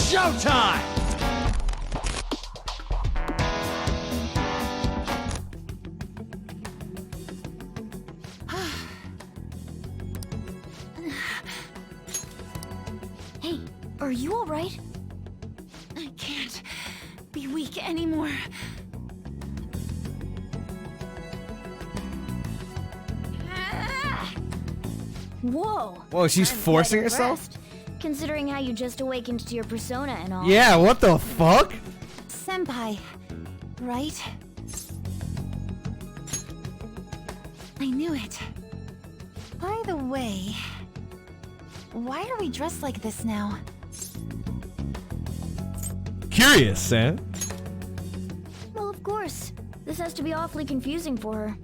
showtime! Hey, are you all right? I can't be weak anymore. Whoa. Whoa, she's I'm forcing quite herself? impressed, considering how you just awakened to your persona and all. Yeah, what the fuck? Senpai, right? I knew it. By the way, why are we dressed like this now? Curious, Sam. Well, of course. This has to be awfully confusing for her.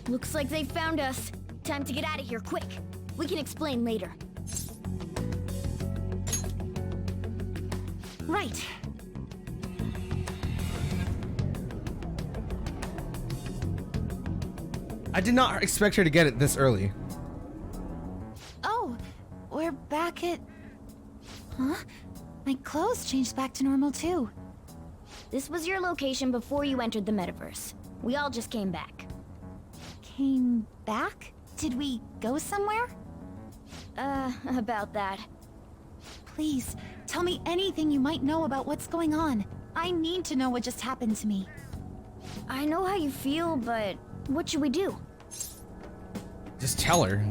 Looks like they found us. Time to get out of here, quick. We can explain later. Right. I did not expect her to get it this early. Oh, we're back at... Huh? My clothes changed back to normal too. This was your location before you entered the metaverse. We all just came back. Came back? Did we go somewhere? About that. Please, tell me anything you might know about what's going on. I need to know what just happened to me. I know how you feel, but what should we do? Just tell her.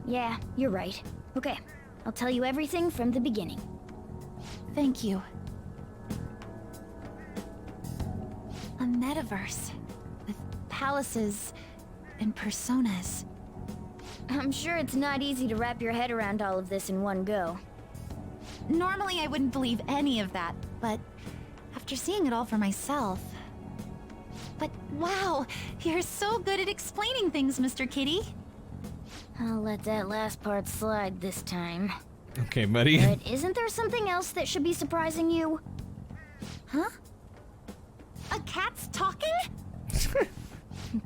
Yeah, you're right. Okay, I'll tell you everything from the beginning. Thank you. A metaverse with palaces and personas. I'm sure it's not easy to wrap your head around all of this in one go. Normally I wouldn't believe any of that, but after seeing it all for myself... But wow, you're so good at explaining things, Mr. Kitty. I'll let that last part slide this time. Okay, buddy. But isn't there something else that should be surprising you? Huh? A cat's talking?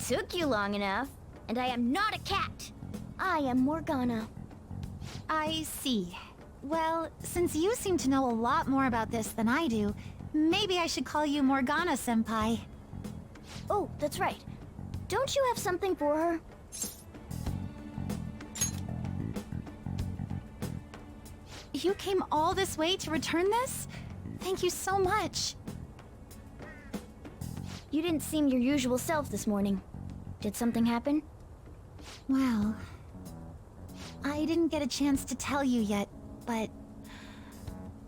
Took you long enough. And I am not a cat. I am Morgana. I see. Well, since you seem to know a lot more about this than I do, maybe I should call you Morgana-senpai. Oh, that's right. Don't you have something for her? You came all this way to return this? Thank you so much. You didn't seem your usual self this morning. Did something happen? Well, I didn't get a chance to tell you yet, but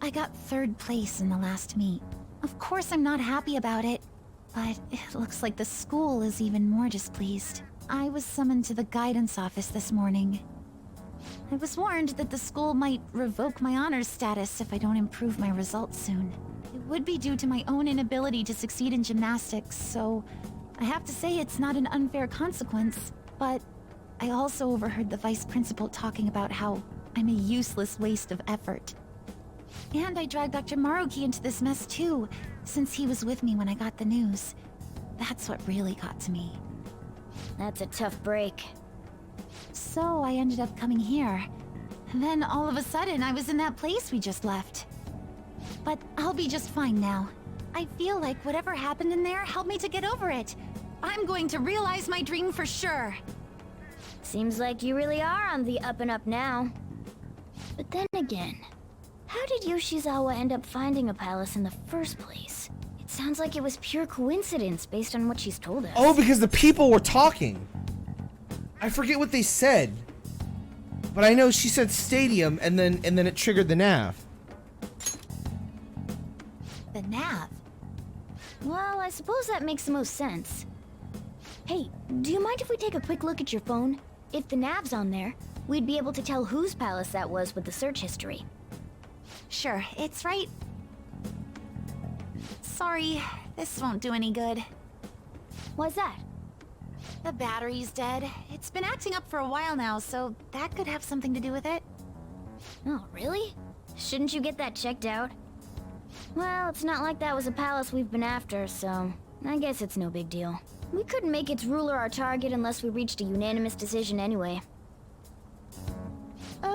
I got 3rd place in the last meet. Of course I'm not happy about it, but it looks like the school is even more displeased. I was summoned to the guidance office this morning. I was warned that the school might revoke my honors status if I don't improve my results soon. It would be due to my own inability to succeed in gymnastics, so I have to say it's not an unfair consequence, but I also overheard the vice principal talking about how I'm a useless waste of effort. And I dragged Dr. Maruki into this mess too, since he was with me when I got the news. That's what really got to me. That's a tough break. So I ended up coming here. And then all of a sudden I was in that place we just left. But I'll be just fine now. I feel like whatever happened in there helped me to get over it. I'm going to realize my dream for sure. Seems like you really are on the up and up now. But then again, how did Yoshizawa end up finding a palace in the first place? It sounds like it was pure coincidence based on what she's told us. Oh, because the people were talking. I forget what they said. But I know she said stadium and then it triggered the nav. The nav? Well, I suppose that makes the most sense. Hey, do you mind if we take a quick look at your phone? If the nav's on there, we'd be able to tell whose palace that was with the search history. Sure, it's right. Sorry, this won't do any good. Why's that? The battery's dead. It's been acting up for a while now, so that could have something to do with it. Oh, really? Shouldn't you get that checked out? Well, it's not like that was a palace we've been after, so I guess it's no big deal. We couldn't make its ruler our target unless we reached a unanimous decision anyway.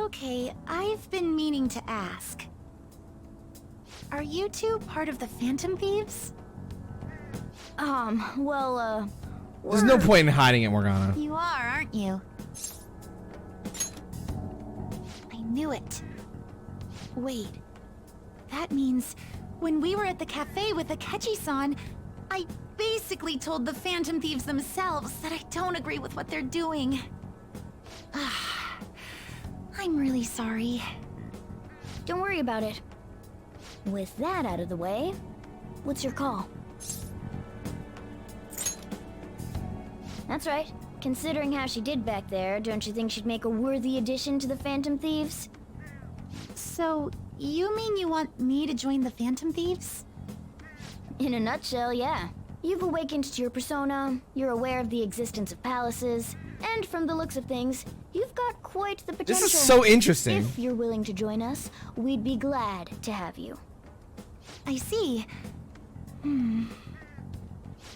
Okay, I've been meaning to ask. Are you two part of the Phantom Thieves? Well, There's no point in hiding it, Morgana. You are, aren't you? I knew it. Wait. That means when we were at the cafe with Akechi-san, I basically told the Phantom Thieves themselves that I don't agree with what they're doing. I'm really sorry. Don't worry about it. With that out of the way, what's your call? That's right. Considering how she did back there, don't you think she'd make a worthy addition to the Phantom Thieves? So, you mean you want me to join the Phantom Thieves? In a nutshell, yeah. You've awakened to your persona, you're aware of the existence of palaces, and from the looks of things, you've got quite the potential. This is so interesting. If you're willing to join us, we'd be glad to have you. I see. You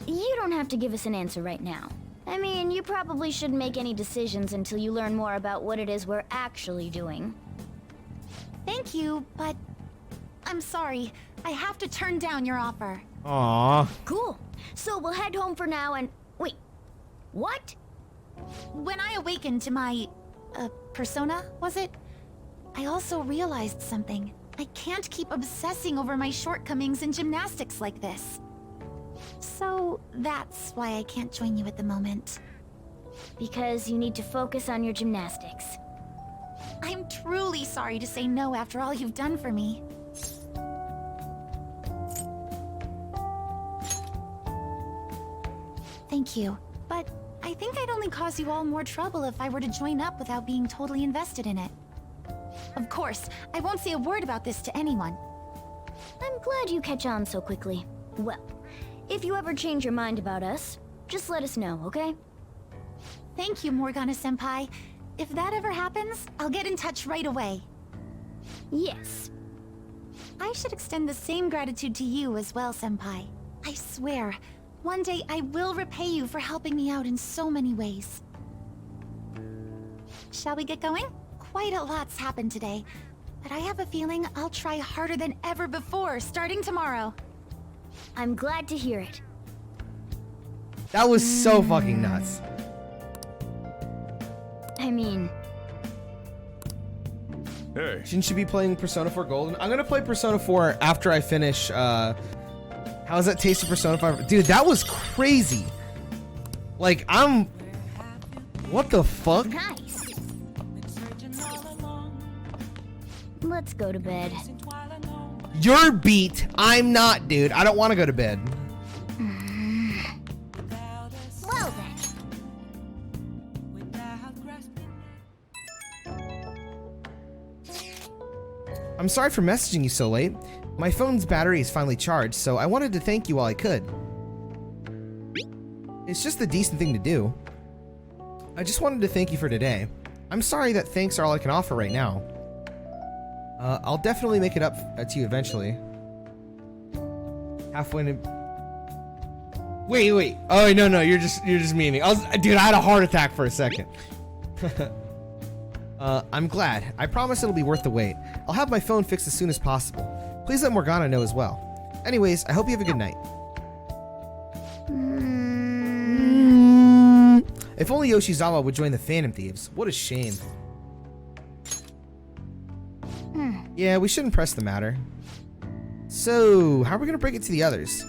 don't have to give us an answer right now. I mean, you probably shouldn't make any decisions until you learn more about what it is we're actually doing. Thank you, but I'm sorry. I have to turn down your offer. Aww. Cool. So we'll head home for now and... Wait. What? When I awakened to my... persona, was it? I also realized something. I can't keep obsessing over my shortcomings in gymnastics like this. So that's why I can't join you at the moment. Because you need to focus on your gymnastics. I'm truly sorry to say no after all you've done for me. Thank you, but I think I'd only cause you all more trouble if I were to join up without being totally invested in it. Of course, I won't say a word about this to anyone. I'm glad you catch on so quickly. Well, if you ever change your mind about us, just let us know, okay? Thank you, Morgana-senpai. If that ever happens, I'll get in touch right away. Yes. I should extend the same gratitude to you as well, senpai. I swear, one day I will repay you for helping me out in so many ways. Shall we get going? Quite a lot's happened today, but I have a feeling I'll try harder than ever before starting tomorrow. I'm glad to hear it. That was so fucking nuts. I mean... Hey. Shouldn't you be playing Persona 4 Golden? I'm gonna play Persona 4 after I finish, how's that taste of Persona 5? Dude, that was crazy. Like, what the fuck? Nice. Let's go to bed. You're beat. I'm not, dude. I don't want to go to bed. Well then. I'm sorry for messaging you so late. My phone's battery is finally charged, so I wanted to thank you while I could. It's just the decent thing to do. I just wanted to thank you for today. I'm sorry that thanks are all I can offer right now. I'll definitely make it up to you eventually. Halfway to... Wait. Oh, no, you're just memeing. Dude, I had a heart attack for a second. I'm glad. I promise it'll be worth the wait. I'll have my phone fixed as soon as possible. Please let Morgana know as well. Anyways, I hope you have a good night. If only Yoshizawa would join the Phantom Thieves. What a shame. Yeah, we shouldn't press the matter. So, how are we gonna break it to the others?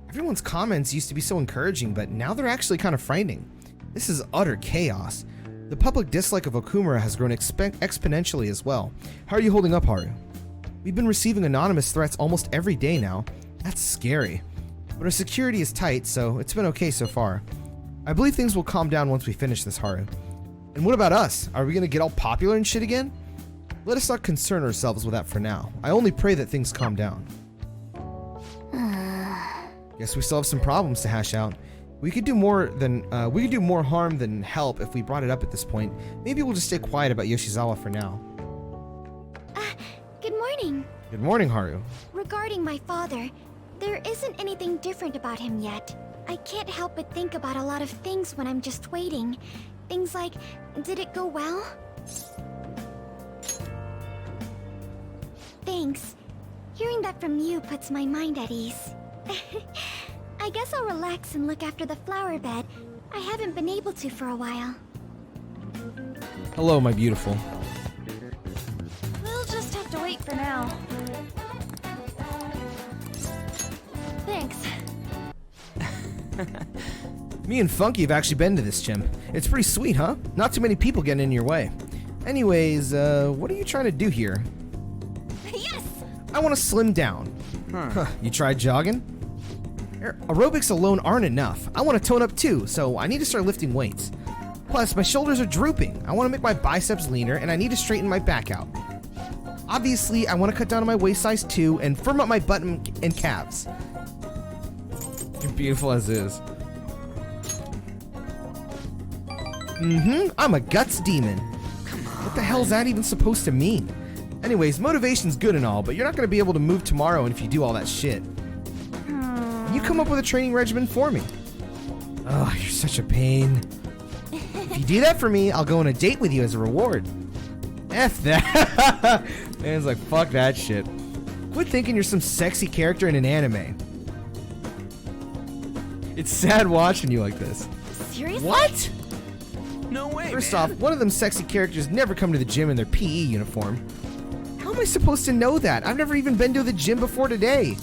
Everyone's comments used to be so encouraging, but now they're actually kind of frightening. This is utter chaos. The public dislike of Okumura has grown exponentially as well. How are you holding up, Haru? We've been receiving anonymous threats almost every day now. That's scary. But our security is tight, so it's been okay so far. I believe things will calm down once we finish this, Haru. And what about us? Are we gonna get all popular and shit again? Let us not concern ourselves with that for now. I only pray that things calm down. Guess we still have some problems to hash out. We could do more harm than help if we brought it up at this point. Maybe we'll just stay quiet about Yoshizawa for now. Good morning. Good morning, Haru. Regarding my father, there isn't anything different about him yet. I can't help but think about a lot of things when I'm just waiting. Things like, did it go well? Thanks. Hearing that from you puts my mind at ease. I guess I'll relax and look after the flower bed. I haven't been able to for a while. Hello, my beautiful. We'll just have to wait for now. Thanks. Me and Funky have actually been to this gym. It's pretty sweet, huh? Not too many people getting in your way. Anyways, what are you trying to do here? Yes! I want to slim down. Huh, you tried jogging? Aerobics alone aren't enough. I want to tone up too, so I need to start lifting weights. Plus, my shoulders are drooping. I want to make my biceps leaner, and I need to straighten my back out. Obviously, I want to cut down on my waist size too, and firm up my butt and calves. You're beautiful as is. I'm a guts demon. What the hell is that even supposed to mean? Anyways, motivation's good and all, but you're not going to be able to move tomorrow if you do all that shit. You come up with a training regimen for me. Oh, you're such a pain. If you do that for me, I'll go on a date with you as a reward. F that. Man's like, fuck that shit. Quit thinking you're some sexy character in an anime. It's sad watching you like this. Seriously? What? No way, First man. off, one of them sexy characters never come to the gym in their PE uniform. How am I supposed to know that? I've never even been to the gym before today.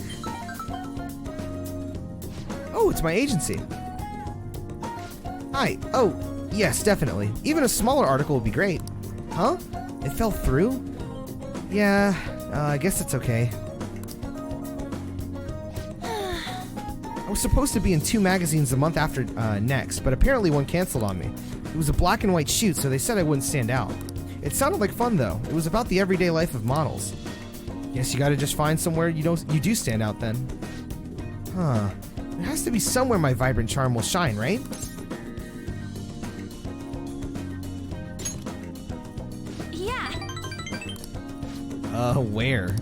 Oh, it's my agency. Hi. Oh, yes, definitely. Even a smaller article would be great. Huh? It fell through? Yeah, I guess it's okay. I was supposed to be in 2 magazines the month after next, but apparently one canceled on me. It was a black and white shoot, so they said I wouldn't stand out. It sounded like fun though. It was about the everyday life of models. Guess you gotta just find somewhere you do stand out then. Huh. There has to be somewhere my vibrant charm will shine, right? Yeah. Where?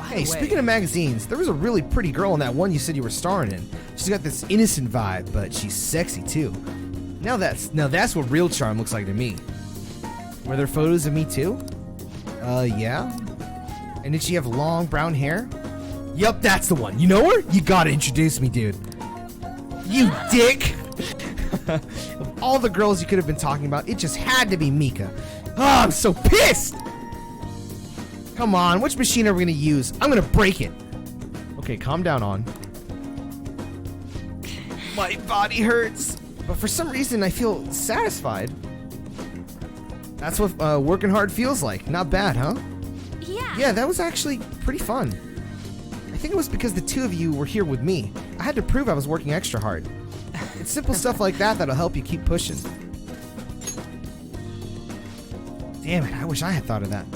Hey, speaking of magazines, there was a really pretty girl in that one you said you were starring in. She's got this innocent vibe, but she's sexy too. Now that's what real charm looks like to me. Were there photos of me too? Yeah. And did she have long brown hair? Yup, that's the one. You know her? You gotta introduce me, dude. You dick! Of all the girls you could have been talking about, it just had to be Mika. Oh, I'm so pissed! Come on, which machine are we gonna use? I'm gonna break it. Okay, calm down, On. My body hurts, but for some reason I feel satisfied. That's what working hard feels like. Not bad, huh? Yeah. Yeah, that was actually pretty fun. I think it was because the two of you were here with me. I had to prove I was working extra hard. It's simple stuff like that that'll help you keep pushing. Damn it, I wish I had thought of that.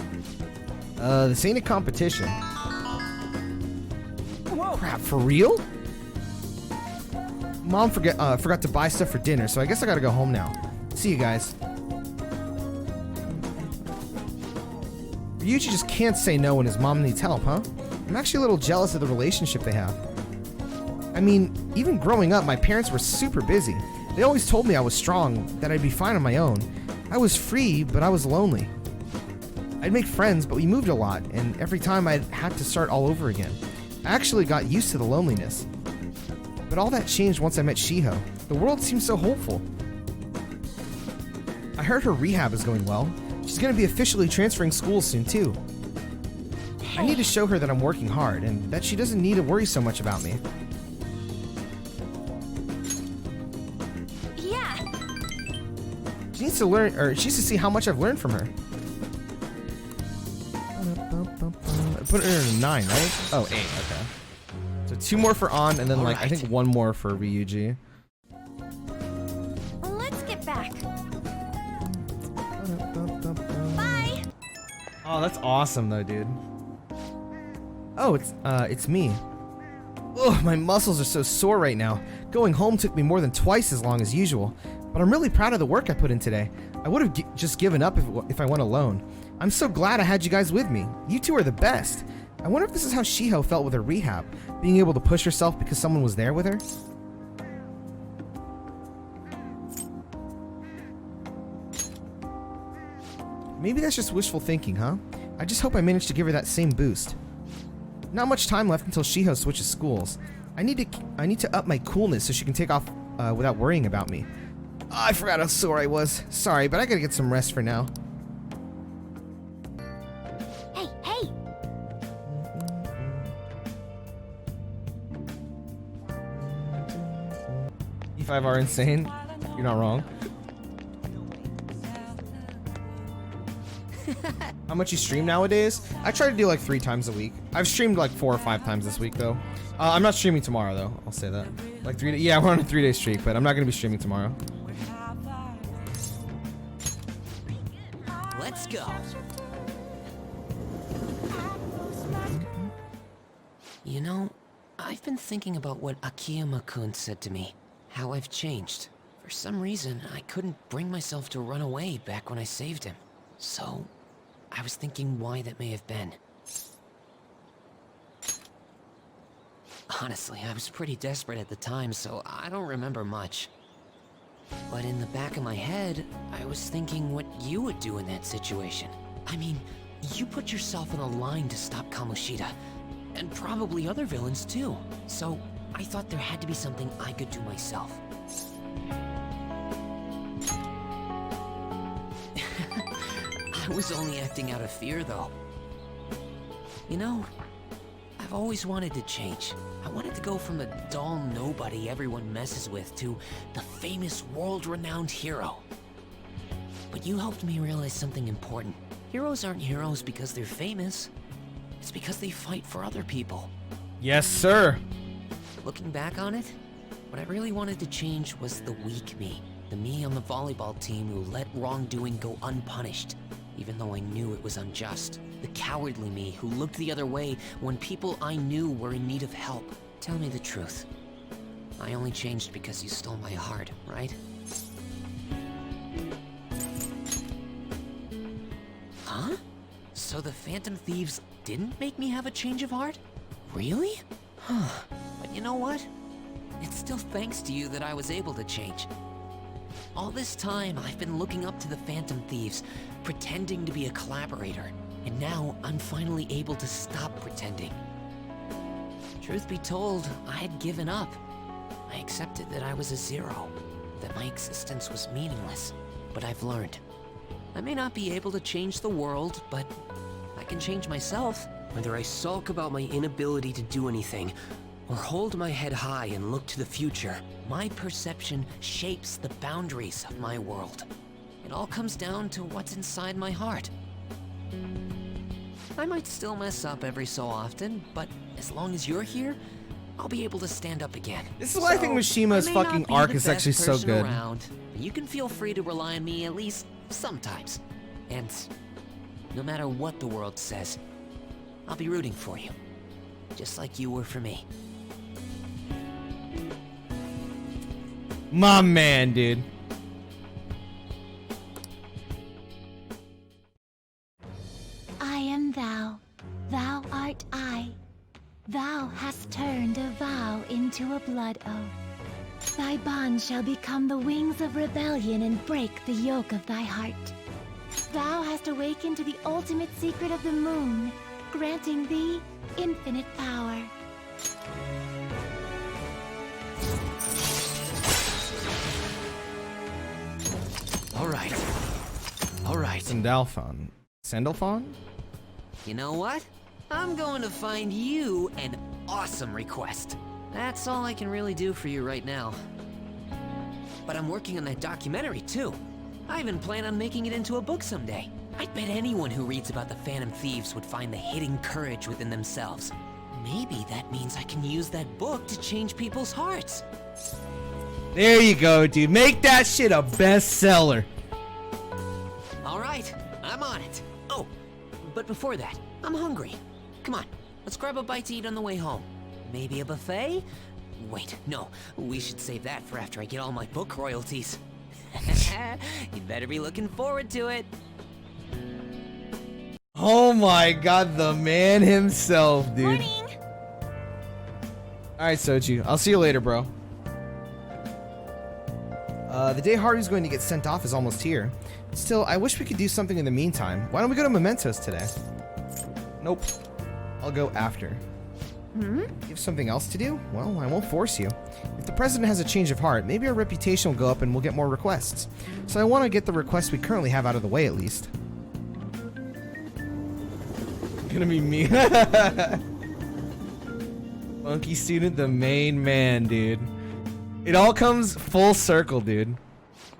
This ain't a competition. Whoa. Crap, for real? Mom forgot to buy stuff for dinner, so I guess I gotta go home now. See you guys. Ryuji just can't say no when his mom needs help, huh? I'm actually a little jealous of the relationship they have. I mean, even growing up, my parents were super busy. They always told me I was strong, that I'd be fine on my own. I was free, but I was lonely. I'd make friends, but we moved a lot, and every time I had to start all over again. I actually got used to the loneliness. But all that changed once I met Shiho. The world seems so hopeful. I heard her rehab is going well. She's going to be officially transferring schools soon, too. I need to show her that I'm working hard, and that she doesn't need to worry so much about me. Yeah. She needs to learn, or she needs to see how much I've learned from her. I put her in a 9, right? Oh, 8, okay. So 2 more for On, and then like, I think 1 more for Ryuji. Let's get back. Bye. Oh, that's awesome though, dude. Oh, it's me. Ugh, my muscles are so sore right now. Going home took me more than twice as long as usual, but I'm really proud of the work I put in today. I would have just given up if I went alone. I'm so glad I had you guys with me. You two are the best. I wonder if this is how Shiho felt with her rehab, being able to push herself because someone was there with her. Maybe that's just wishful thinking, huh? I just hope I manage to give her that same boost. Not much time left until Shiho switches schools. I need to up my coolness so she can take off without worrying about me. Oh, I forgot how sore I was. Sorry, but I gotta get some rest for now. Hey, hey! E5 are insane. You're not wrong. How much you stream nowadays? I try to do like 3 times a week. I've streamed like 4 or 5 times this week though. I'm not streaming tomorrow though. I'll say that. Like 3 days. Yeah, we're on a 3-day streak, but I'm not gonna be streaming tomorrow. Let's go. You know, I've been thinking about what Akiyama-kun said to me. How I've changed. For some reason, I couldn't bring myself to run away back when I saved him. So, I was thinking why that may have been. Honestly, I was pretty desperate at the time, so I don't remember much. But in the back of my head, I was thinking what you would do in that situation. I mean, you put yourself on the line to stop Kamoshida, and probably other villains too. So, I thought there had to be something I could do myself. I was only acting out of fear, though. You know, I've always wanted to change. I wanted to go from the dull nobody everyone messes with to the famous world-renowned hero. But you helped me realize something important. Heroes aren't heroes because they're famous. It's because they fight for other people. Yes, sir. Looking back on it, what I really wanted to change was the weak me. The me on the volleyball team who let wrongdoing go unpunished, even though I knew it was unjust. The cowardly me who looked the other way when people I knew were in need of help. Tell me the truth. I only changed because you stole my heart, right? Huh? So the Phantom Thieves didn't make me have a change of heart? Really? Huh. But you know what? It's still thanks to you that I was able to change. All this time, I've been looking up to the Phantom Thieves, pretending to be a collaborator, and now I'm finally able to stop pretending. Truth be told, I had given up. I accepted that I was a zero, that my existence was meaningless, but I've learned. I may not be able to change the world, but I can change myself. Whether I sulk about my inability to do anything, or hold my head high and look to the future, my perception shapes the boundaries of my world. It all comes down to what's inside my heart. I might still mess up every so often, but as long as you're here, I'll be able to stand up again. This is why I think Mishima's fucking arc is actually so good. Around, but you can feel free to rely on me at least sometimes. And no matter what the world says, I'll be rooting for you. Just like you were for me. My man, dude. I am thou, thou art I. Thou hast turned a vow into a blood oath. Thy bond shall become the wings of rebellion and break the yoke of thy heart. Thou hast awakened to the ultimate secret of the moon, granting thee infinite power. All right. Sandalphon. Sandalphon? You know what? I'm going to find you an awesome request. That's all I can really do for you right now. But I'm working on that documentary too. I even plan on making it into a book someday. I bet anyone who reads about the Phantom Thieves would find the hidden courage within themselves. Maybe that means I can use that book to change people's hearts. There you go, dude. Make that shit a bestseller. All right, I'm on it. Oh, but before that, I'm hungry. Come on, let's grab a bite to eat on the way home. Maybe a buffet? Wait, no, we should save that for after I get all my book royalties. You'd better be looking forward to it. Oh my god, the man himself, dude. Morning! Alright, Sochi. I'll see you later, bro. The day Haru's going to get sent off is almost here. Still, I wish we could do something in the meantime. Why don't we go to Mementos today? Nope. I'll go after. You have something else to do? Well, I won't force you. If the president has a change of heart, maybe our reputation will go up and we'll get more requests. So I want to get the requests we currently have out of the way at least. Gonna be me. Funky student, the main man, dude. It all comes full circle, dude.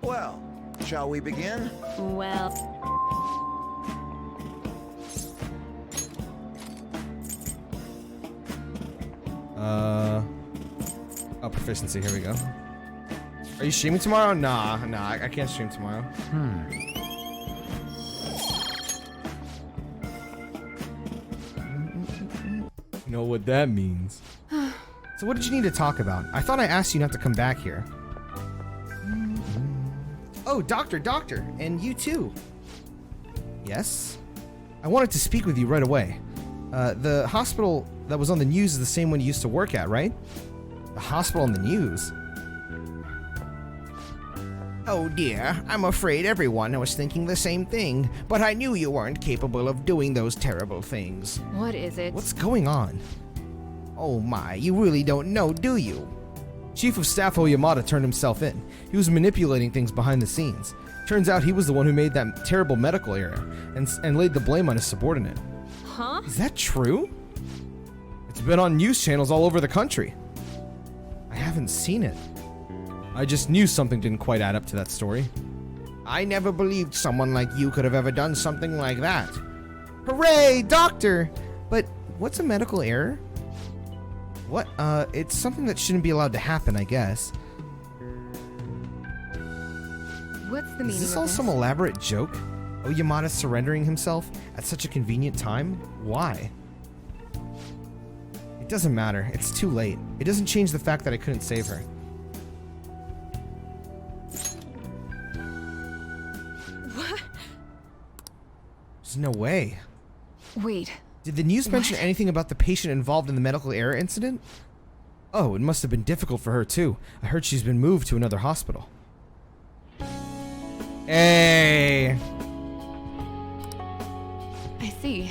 Well, shall we begin? Well... Oh, proficiency, here we go. Are you streaming tomorrow? Nah, I can't stream tomorrow. You know what that means. So what did you need to talk about? I thought I asked you not to come back here. Oh, doctor, and you too. Yes? I wanted to speak with you right away. The hospital that was on the news is the same one you used to work at, right? The hospital on the news? Oh dear, I'm afraid everyone was thinking the same thing, but I knew you weren't capable of doing those terrible things. What is it? What's going on? Oh my, you really don't know, do you? Chief of Staff Oyamada turned himself in. He was manipulating things behind the scenes. Turns out he was the one who made that terrible medical error and laid the blame on his subordinate. Huh? Is that true? It's been on news channels all over the country. I haven't seen it. I just knew something didn't quite add up to that story. I never believed someone like you could have ever done something like that. Hooray, doctor! But what's a medical error? What? It's something that shouldn't be allowed to happen, I guess. What's the meaning Is this of all this? some elaborate joke? Oyamada surrendering himself at such a convenient time? Why? It doesn't matter. It's too late. It doesn't change the fact that I couldn't save her. What? There's no way. Wait. Did the news mention What? anything about the patient involved in the medical error incident? Oh, it must have been difficult for her too. I heard she's been moved to another hospital. Hey! I see.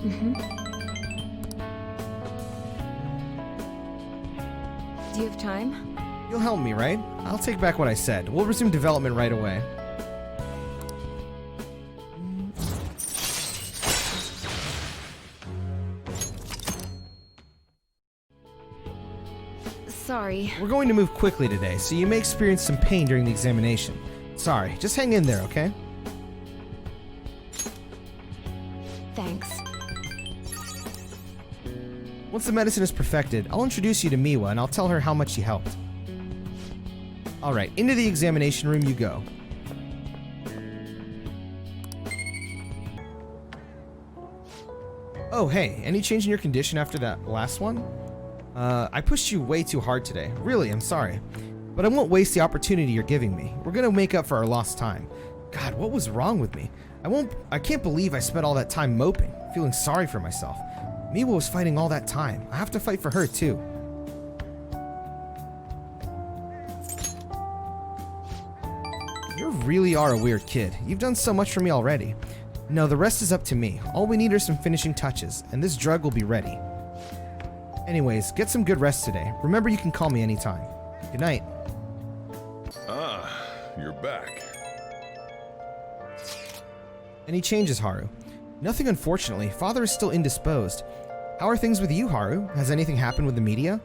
Do you have time? You'll help me, right? I'll take back what I said. We'll resume development right away. Sorry. We're going to move quickly today, so you may experience some pain during the examination. Sorry, just hang in there, okay? Thanks. Once the medicine is perfected, I'll introduce you to Miwa and I'll tell her how much she helped. Alright, into the examination room you go. Oh, hey, any change in your condition after that last one? I pushed you way too hard today. Really, I'm sorry. But I won't waste the opportunity you're giving me. We're gonna make up for our lost time. God, what was wrong with me? I can't believe I spent all that time moping, feeling sorry for myself. Miwa was fighting all that time. I have to fight for her too. You really are a weird kid. You've done so much for me already. No, the rest is up to me. All we need are some finishing touches, and this drug will be ready. Anyways, get some good rest today. Remember, you can call me anytime. Good night. Ah, you're back. Any changes, Haru? Nothing, unfortunately. Father is still indisposed. How are things with you, Haru? Has anything happened with the media?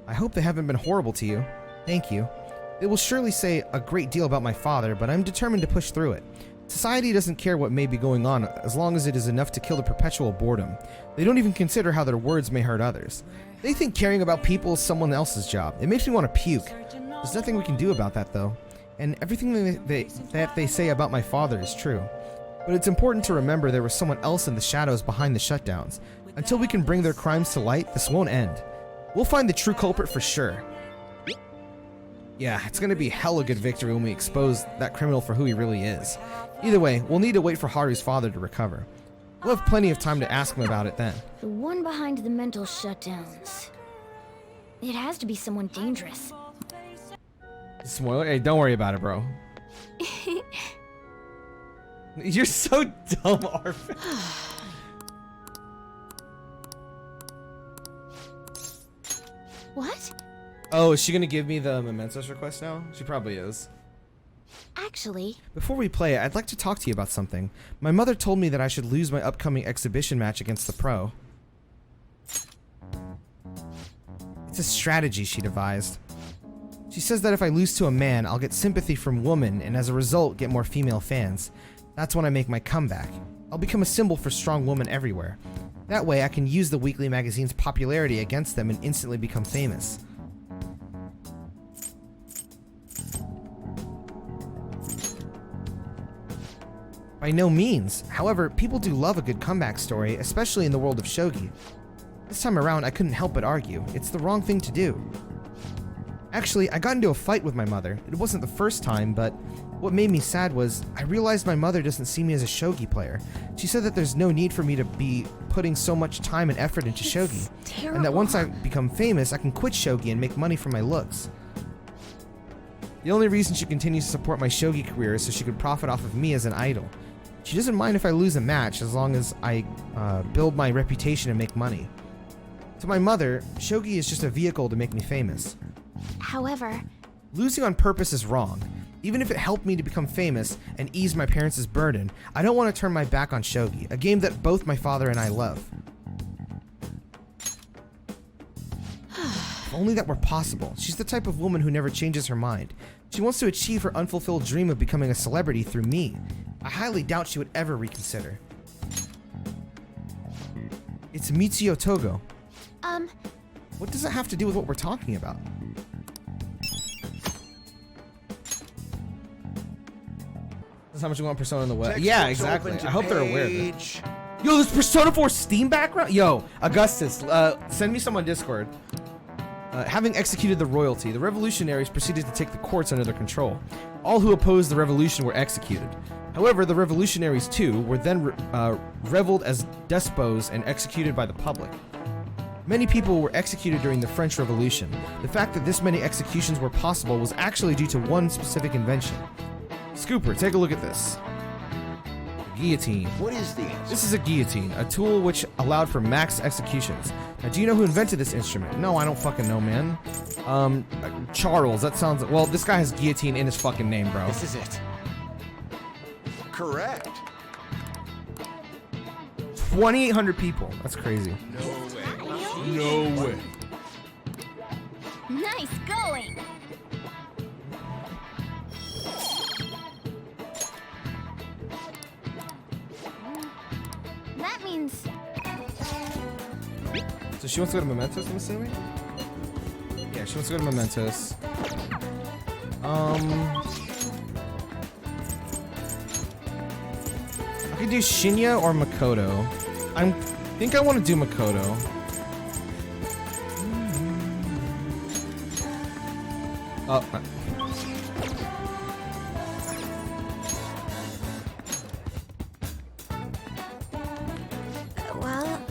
I hope they haven't been horrible to you. Thank you. It will surely say a great deal about my father, but I'm determined to push through it. Society doesn't care what may be going on as long as it is enough to kill the perpetual boredom. They don't even consider how their words may hurt others. They think caring about people is someone else's job. It makes me want to puke. There's nothing we can do about that, though. And everything that they say about my father is true. But it's important to remember there was someone else in the shadows behind the shutdowns. Until we can bring their crimes to light, this won't end. We'll find the true culprit for sure. Yeah, it's gonna be hella good victory when we expose that criminal for who he really is. Either way, we'll need to wait for Haru's father to recover. We'll have plenty of time to ask him about it then. The one behind the mental shutdowns. It has to be someone dangerous. Spoiler? Hey, don't worry about it, bro. You're so dumb, Arvin. What? Oh, is she gonna give me the Mementos request now? She probably is. Actually, Before we play, I'd like to talk to you about something. My mother told me that I should lose my upcoming exhibition match against the pro. It's a strategy she devised. She says that if I lose to a man, I'll get sympathy from women and as a result get more female fans. That's when I make my comeback. I'll become a symbol for strong women everywhere. That way I can use the weekly magazine's popularity against them and instantly become famous. By no means. However, people do love a good comeback story, especially in the world of shogi. This time around, I couldn't help but argue. It's the wrong thing to do. Actually, I got into a fight with my mother. It wasn't the first time, but what made me sad was I realized my mother doesn't see me as a shogi player. She said that there's no need for me to be putting so much time and effort into shogi, and that once I become famous, I can quit shogi and make money from my looks. The only reason she continues to support my shogi career is so she could profit off of me as an idol. She doesn't mind if I lose a match as long as I build my reputation and make money. To my mother, shogi is just a vehicle to make me famous. however, Losing on purpose is wrong. Even if it helped me to become famous and ease my parents' burden, I don't want to turn my back on shogi, a game that both my father and I love. If only that were possible. She's the type of woman who never changes her mind. She wants to achieve her unfulfilled dream of becoming a celebrity through me. I highly doubt she would ever reconsider. It's Mitsuyo Togo. What does it have to do with what we're talking about? That's how much you want Persona on the web. Yeah, exactly. I hope they're aware of it. Yo, this Persona 4 Steam background? Yo, Augustus, send me some on Discord. Having executed the royalty, the revolutionaries proceeded to take the courts under their control. All who opposed the revolution were executed. However, the revolutionaries too were then reveled as despots and executed by the public. Many people were executed during the French Revolution. The fact that this many executions were possible was actually due to one specific invention. Scooper, take a look at this. Guillotine. What is the answer? This is a guillotine, a tool which allowed for max executions. Now, do you know who invented this instrument? No, I don't fucking know, man. Charles, that sounds... Well, this guy has guillotine in his fucking name, bro. This is it. Correct. 2,800 people. That's crazy. No way. nice going! That means... So she wants to go to Mementos, I'm assuming? Yeah, she wants to go to Mementos. I could do Shinya or Makoto. I think I want to do Makoto. Oh. Well...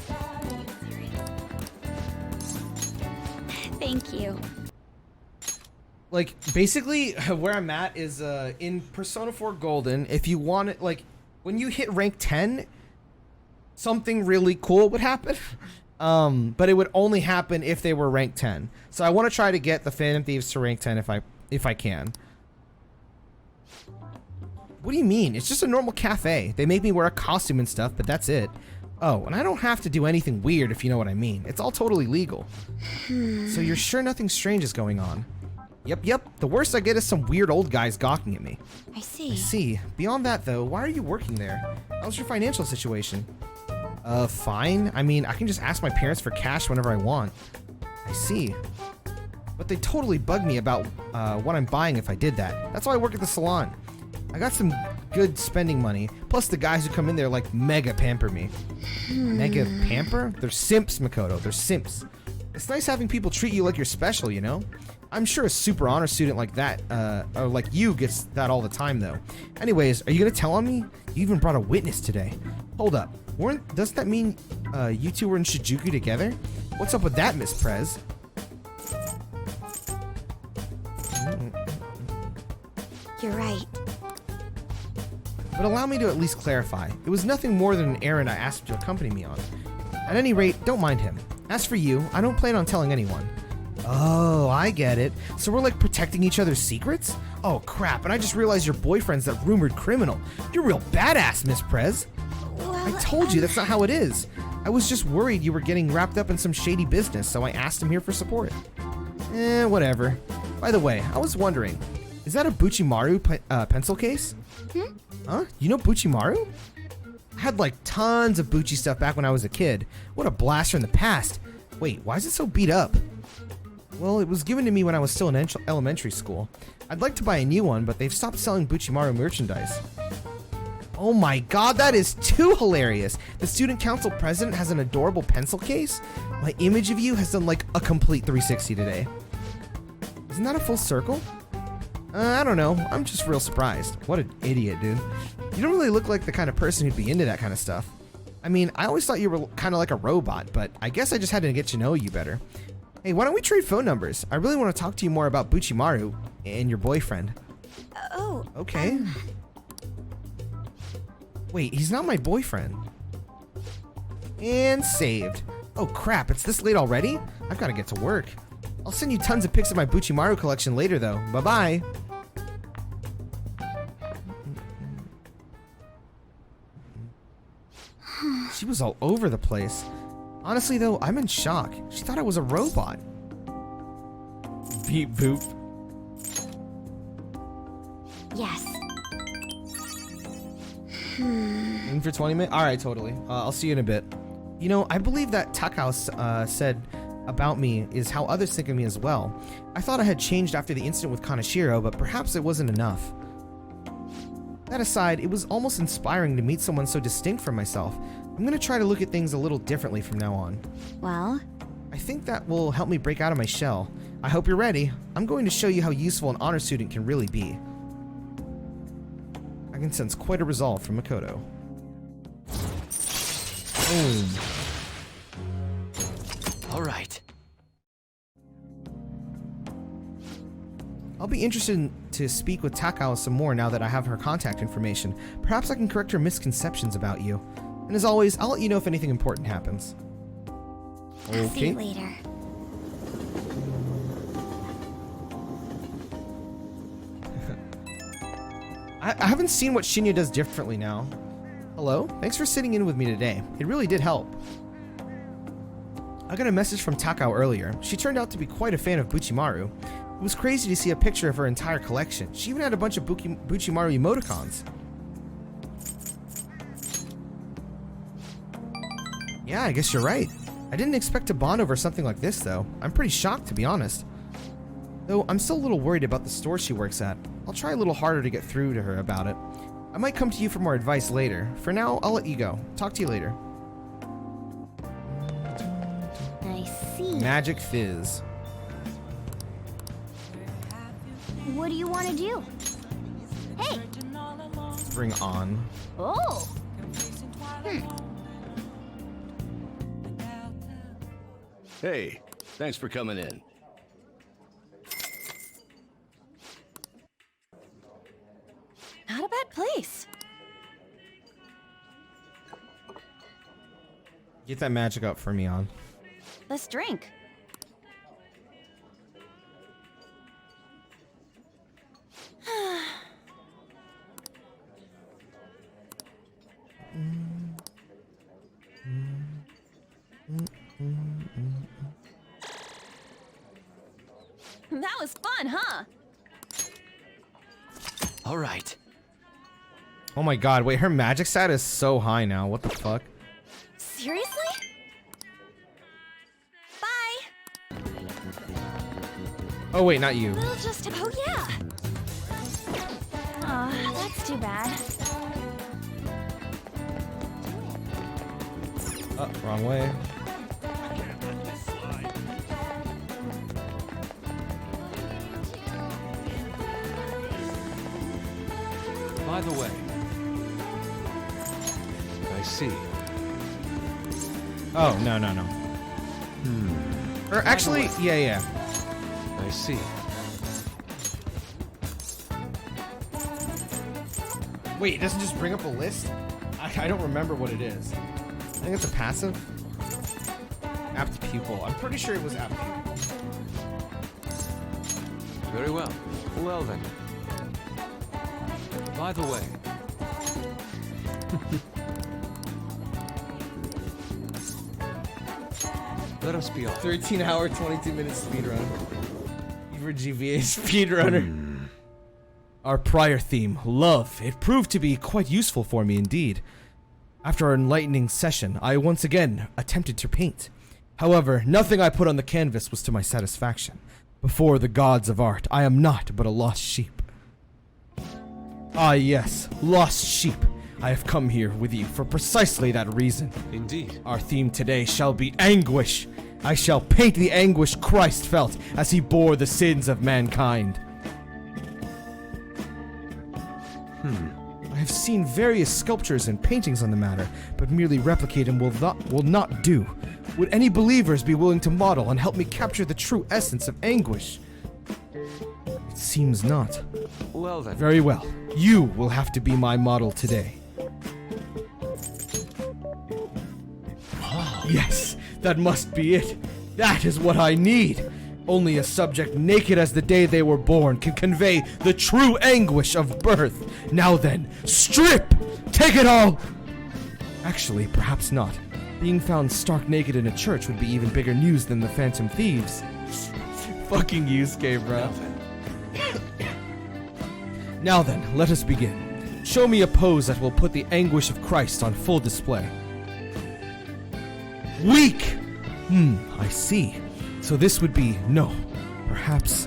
Thank you. Like, basically, where I'm at is, in Persona 4 Golden, if you want it, like, when you hit rank 10, something really cool would happen. But it would only happen if they were rank 10. So I want to try to get the Phantom Thieves to rank 10 if I can. What do you mean? It's just a normal cafe. They make me wear a costume and stuff, but that's it. Oh, and I don't have to do anything weird if you know what I mean. It's all totally legal. So you're sure nothing strange is going on? Yep. The worst I get is some weird old guys gawking at me. I see. I see. Beyond that, though, why are you working there? How's your financial situation? Fine. I mean, I can just ask my parents for cash whenever I want. I see. But they totally bug me about what I'm buying if I did that. That's why I work at the salon. I got some good spending money. Plus the guys who come in there like mega pamper me. Mega pamper? They're simps, Makoto. They're simps. It's nice having people treat you like you're special, you know? I'm sure a super honor student like that, or like you, gets that all the time, though. Anyways, are you gonna tell on me? You even brought a witness today. Hold up. Doesn't that mean you two were in Shinjuku together? What's up with that, Miss Prez? you're right. But allow me to at least clarify. It was nothing more than an errand I asked him to accompany me on. At any rate, don't mind him. As for you, I don't plan on telling anyone. Oh, I get it. So we're like protecting each other's secrets? Oh crap, and I just realized your boyfriend's that rumored criminal. You're real badass, Miss Prez. Well, I told you that's not how it is. I was just worried you were getting wrapped up in some shady business, so I asked him here for support. Whatever. By the way, I was wondering, is that a Buchimaru pencil case? Huh? You know Buchimaru? I had like tons of Buchi stuff back when I was a kid. What a blast from the past. Wait, why is it so beat up? Well, it was given to me when I was still in elementary school. I'd like to buy a new one, but they've stopped selling Buchimaru merchandise. Oh my god, that is too hilarious! The student council president has an adorable pencil case? My image of you has done like a complete 360 today. Isn't that a full circle? I don't know. I'm just real surprised. What an idiot, dude. You don't really look like the kind of person who'd be into that kind of stuff. I mean, I always thought you were kind of like a robot, but I guess I just had to get to know you better. Hey, why don't we trade phone numbers? I really want to talk to you more about Buchimaru and your boyfriend. Oh. Okay. Wait, he's not my boyfriend. And saved. Oh crap, it's this late already? I've got to get to work. I'll send you tons of pics of my Buchimaru collection later though. Bye-bye. She was all over the place. Honestly though, I'm in shock. She thought I was a robot. Beep boop. Yes. In for 20 minutes? Alright, totally. I'll see you in a bit. You know, I believe that Takao said about me is how others think of me as well. I thought I had changed after the incident with Kaneshiro, but perhaps it wasn't enough. That aside, it was almost inspiring to meet someone so distinct from myself. I'm gonna try to look at things a little differently from now on. Well? I think that will help me break out of my shell. I hope you're ready. I'm going to show you how useful an honor student can really be. I can sense quite a resolve from Makoto. Boom. All right. I'll be interested to speak with Takao some more now that I have her contact information. Perhaps I can correct her misconceptions about you. And as always, I'll let you know if anything important happens. I'll see you later. I haven't seen what Shinya does differently now. Hello? Thanks for sitting in with me today. It really did help. I got a message from Takao earlier. She turned out to be quite a fan of Buchimaru. It was crazy to see a picture of her entire collection. She even had a bunch of Buchimaru emoticons. Yeah, I guess you're right. I didn't expect to bond over something like this, though. I'm pretty shocked, to be honest. Though, I'm still a little worried about the store she works at. I'll try a little harder to get through to her about it. I might come to you for more advice later. For now, I'll let you go. Talk to you later. I see. Magic Fizz. What do you want to do? Hey! Bring on. Oh! Hey, thanks for coming in. Not a bad place. Get that magic up for me on. Let's drink. That was fun, huh? All right. Oh my god, wait, her magic stat is so high now. What the fuck? Seriously? Bye. Oh wait, not you. We'll just... Oh, yeah. Aw, that's too bad. Oh, wrong way. By the way, I see. Oh, no. Or actually, yeah. I see. Wait, it doesn't just bring up a list? I don't remember what it is. I think it's a passive. Apt pupil. I'm pretty sure it was apt pupil. Very well. Well then. By the way. Let us be off. 13-hour, 22-minute speedrun. For GVA speedrunner. Our prior theme, love, it proved to be quite useful for me indeed. After our enlightening session, I once again attempted to paint. However, nothing I put on the canvas was to my satisfaction. Before the gods of art, I am not but a lost sheep. Ah yes, lost sheep. I have come here with you for precisely that reason. Indeed. Our theme today shall be anguish. I shall paint the anguish Christ felt as he bore the sins of mankind. I have seen various sculptures and paintings on the matter, but merely replicating will not do. Would any believers be willing to model and help me capture the true essence of anguish? It seems not. Well then. Very well. You will have to be my model today. Yes, that must be it. That is what I need. Only a subject naked as the day they were born can convey the true anguish of birth. Now then, strip! Take it all! Actually, perhaps not. Being found stark naked in a church would be even bigger news than the Phantom Thieves. Fucking Yusuke, bro. Now then, let us begin. Show me a pose that will put the anguish of Christ on full display. Weak! I see. So this would be no. Perhaps.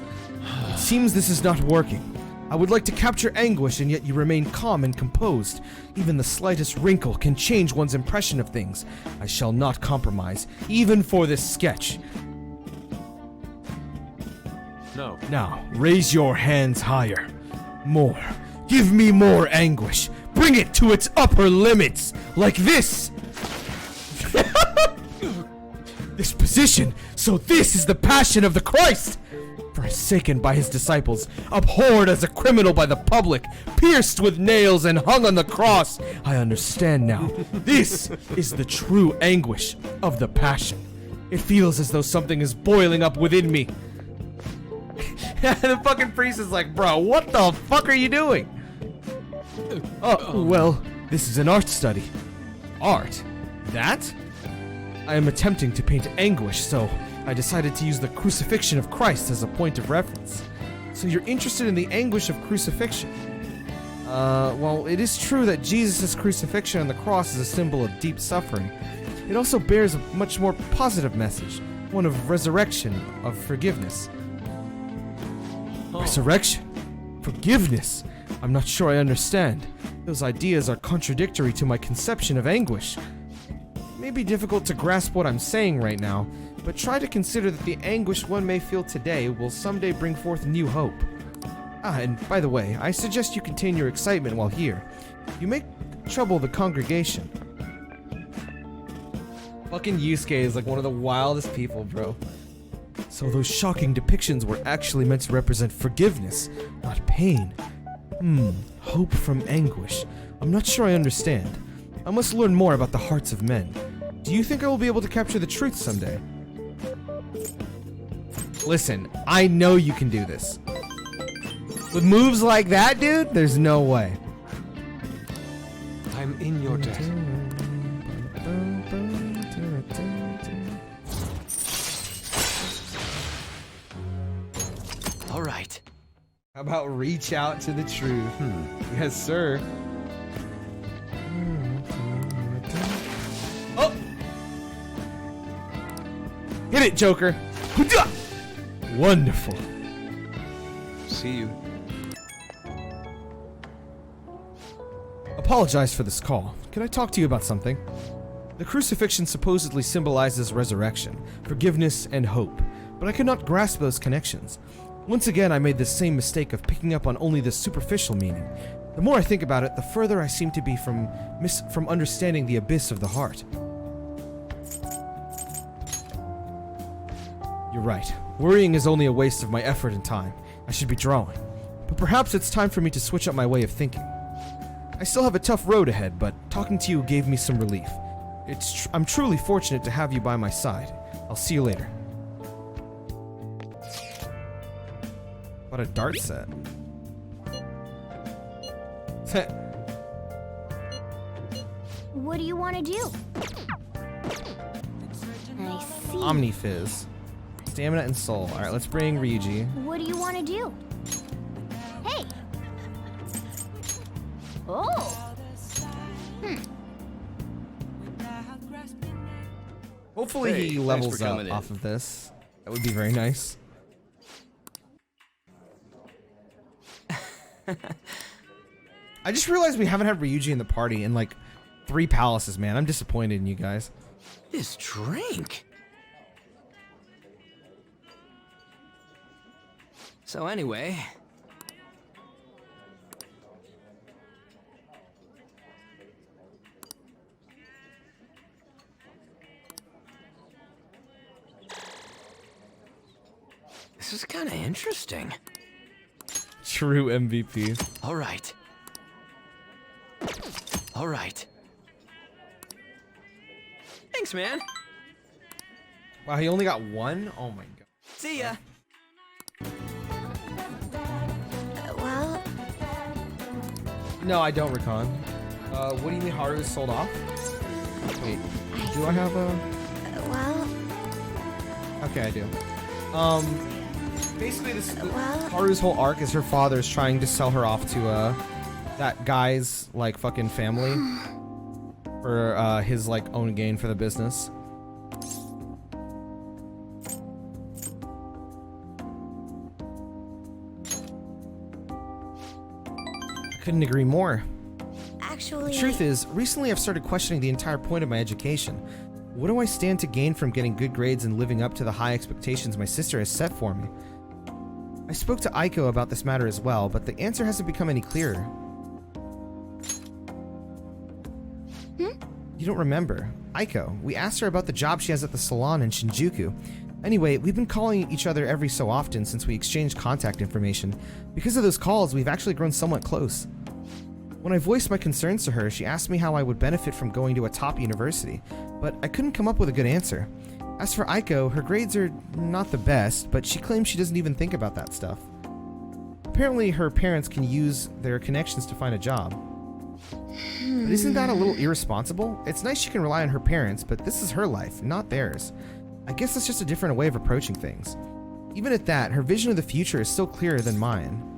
It seems this is not working. I would like to capture anguish and yet you remain calm and composed. Even the slightest wrinkle can change one's impression of things. I shall not compromise, even for this sketch. No. Now, raise your hands higher. More. Give me more anguish. Bring it to its upper limits. Like this. This position. So this is the passion of the Christ. Forsaken by his disciples, abhorred as a criminal by the public, pierced with nails and hung on the cross. I understand now. This is the true anguish of the passion. It feels as though something is boiling up within me. The fucking priest is like, bro, what the fuck are you doing? Oh, well, this is an art study. Art? That? I am attempting to paint anguish, so I decided to use the crucifixion of Christ as a point of reference. So you're interested in the anguish of crucifixion? Well, it is true that Jesus' crucifixion on the cross is a symbol of deep suffering. It also bears a much more positive message, one of resurrection, of forgiveness. Resurrection? Forgiveness? I'm not sure I understand. Those ideas are contradictory to my conception of anguish. It may be difficult to grasp what I'm saying right now, but try to consider that the anguish one may feel today will someday bring forth new hope. Ah, and by the way, I suggest you contain your excitement while here. You may trouble the congregation. Fucking Yusuke is like one of the wildest people, bro. So those shocking depictions were actually meant to represent forgiveness, not pain. Hope from anguish. I'm not sure I understand. I must learn more about the hearts of men. Do you think I will be able to capture the truth someday? Listen, I know you can do this. With moves like that, dude, there's no way. I'm in your debt. All right. How about reach out to the truth? Yes, sir. Oh! Hit it, Joker. Wonderful. See you. Apologize for this call. Can I talk to you about something? The crucifixion supposedly symbolizes resurrection, forgiveness, and hope, but I could not grasp those connections. Once again, I made the same mistake of picking up on only the superficial meaning. The more I think about it, the further I seem to be from understanding the abyss of the heart. You're right. Worrying is only a waste of my effort and time. I should be drawing. But perhaps it's time for me to switch up my way of thinking. I still have a tough road ahead, but talking to you gave me some relief. I'm truly fortunate to have you by my side. I'll see you later. What a dart set. What do you want to do? I see. Omnifizz. Stamina and soul. Alright, let's bring Ryuji. What do you want to do? Hey! Oh! Hopefully Hey, he thanks levels for up coming in. off of this. That would be very nice. I just realized we haven't had Ryuji in the party in like 3 palaces, man. I'm disappointed in you guys. This drink. So anyway, this is kind of interesting. True MVP. All right. All right. Thanks, man. Wow, he only got 1? Oh my god. See ya. Well, No, I don't, Recon. What do you mean Haru is sold off? Wait, do I have a... well, Okay, I do. Basically this Well- Haru's whole arc is her father's trying to sell her off to that guy's like fucking family for his like own gain for the business. I couldn't agree more. actually... The truth is, recently I've started questioning the entire point of my education. What do I stand to gain from getting good grades and living up to the high expectations my sister has set for me? I spoke to Aiko about this matter as well, but the answer hasn't become any clearer. You don't remember. Aiko. We asked her about the job she has at the salon in Shinjuku. Anyway, we've been calling each other every so often since we exchanged contact information. Because of those calls, we've actually grown somewhat close. When I voiced my concerns to her, she asked me how I would benefit from going to a top university, but I couldn't come up with a good answer. As for Aiko, her grades are not the best, but she claims she doesn't even think about that stuff. Apparently, her parents can use their connections to find a job. But isn't that a little irresponsible? It's nice she can rely on her parents, but this is her life, not theirs. I guess that's just a different way of approaching things. Even at that, her vision of the future is still clearer than mine.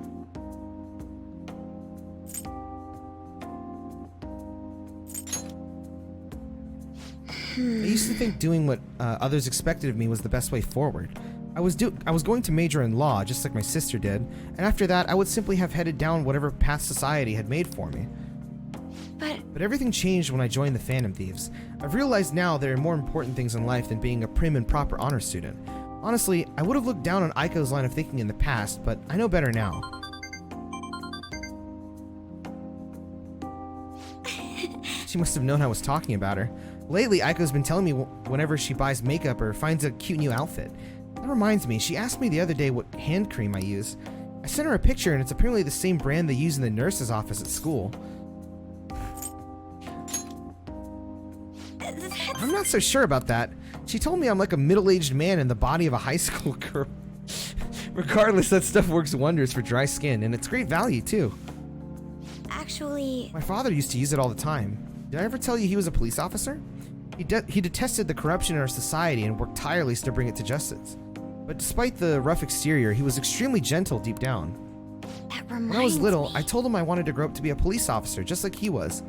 I used to think doing what others expected of me was the best way forward. I was going to major in law, just like my sister did, and after that I would simply have headed down whatever path society had made for me. But everything changed when I joined the Phantom Thieves. I've realized now there are more important things in life than being a prim and proper honor student. Honestly, I would have looked down on Aiko's line of thinking in the past, but I know better now. She must have known I was talking about her. Lately, Aiko's been telling me whenever she buys makeup or finds a cute new outfit. That reminds me, she asked me the other day what hand cream I use. I sent her a picture and it's apparently the same brand they use in the nurse's office at school. I'm not so sure about that. She told me I'm like a middle-aged man in the body of a high school girl. Regardless, that stuff works wonders for dry skin, and it's great value too. Actually... My father used to use it all the time. Did I ever tell you he was a police officer? He detested the corruption in our society and worked tirelessly to bring it to justice. But despite the rough exterior, he was extremely gentle deep down. That reminds When I was little, me. I told him I wanted to grow up to be a police officer, just like he was.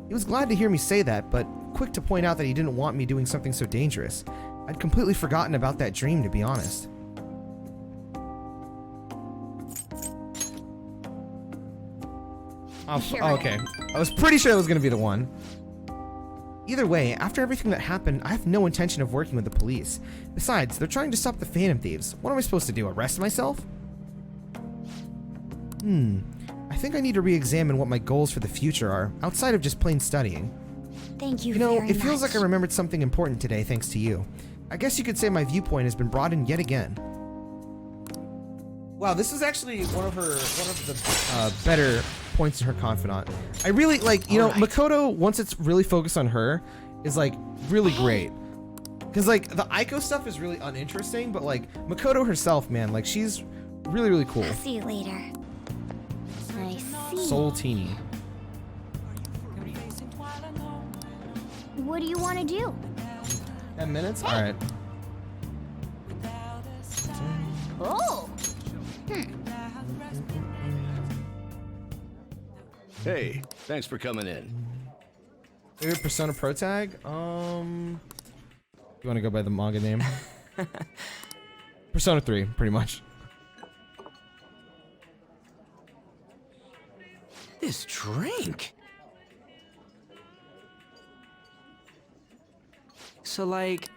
He was glad to hear me say that, but quick to point out that he didn't want me doing something so dangerous. I'd completely forgotten about that dream, to be honest. Oh, okay. I was pretty sure that was going to be the one. Either way, after everything that happened, I have no intention of working with the police. Besides, they're trying to stop the Phantom Thieves. What am I supposed to do, arrest myself? I think I need to re-examine what my goals for the future are, outside of just plain studying. Thank you You know, very it feels much. like I remembered something important today thanks to you. I guess you could say my viewpoint has been broadened yet again. Wow, this is actually one of the better points in her confidant. I really like, you know, Alright. Makoto, once it's really focused on her, is like really great. Cause like the Aiko stuff is really uninteresting, but like Makoto herself, man, like she's really, really cool. I'll see you later. I see. Soul Teeny. What do you want to do? 10 minutes? Alright. Oh! Hey, thanks for coming in. Favorite Persona Pro tag? You want to go by the manga name? Persona 3, pretty much. This drink. So like,